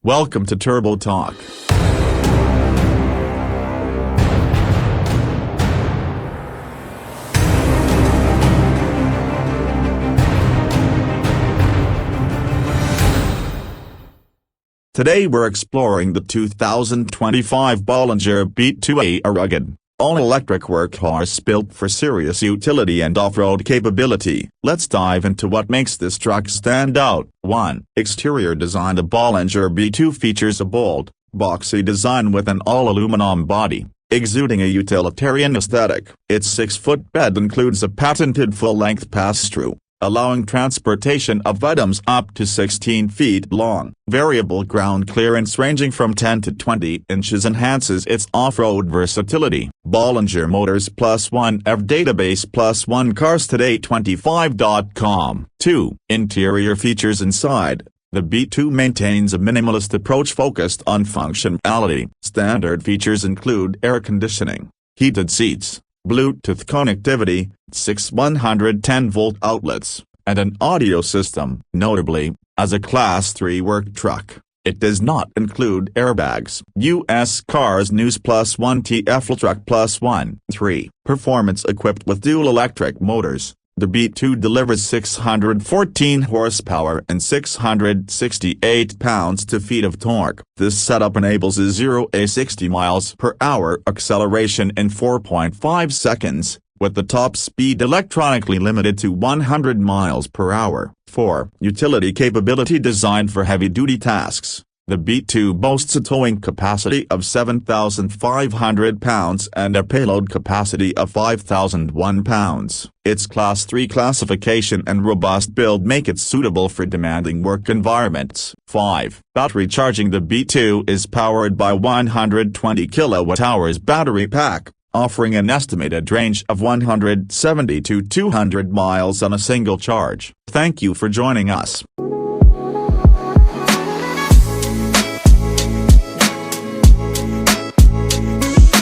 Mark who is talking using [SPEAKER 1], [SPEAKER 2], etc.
[SPEAKER 1] Welcome to Turbo Talk. Today we're exploring the 2025 Bollinger B2, a rugged, all-electric workhorse built for serious utility and off-road capability. Let's dive into what makes this truck stand out. 1. Exterior design. The Bollinger B2 features a bold, boxy design with an all-aluminum body, exuding a utilitarian aesthetic. Its 6-foot bed includes a patented full-length pass-through, allowing transportation of items up to 16 feet long. Variable ground clearance ranging from 10 to 20 inches enhances its off-road versatility. Bollinger Motors +1 EV Database +1 CarStoday25.com. 2. Interior features. Inside, the B2 maintains a minimalist approach focused on functionality. Standard features include air conditioning, heated seats, Bluetooth connectivity, 6 110-volt outlets, and an audio system. Notably, as a Class 3 work truck, it does not include airbags. U.S. Cars News +1 TFL Truck +1. 3. Performance. Equipped with dual electric motors, the B2 delivers 614 horsepower and 668 pounds-feet of torque. This setup enables a 0-60 miles per hour acceleration in 4.5 seconds, with the top speed electronically limited to 100 miles per hour. 4. Utility capability. Designed for heavy-duty tasks, the B2 boasts a towing capacity of 7,500 pounds and a payload capacity of 5,001 pounds. Its Class 3 classification and robust build make it suitable for demanding work environments. 5. Battery charging. The B2 is powered by 120 kWh battery pack, offering an estimated range of 170 to 200 miles on a single charge. Thank you for joining us.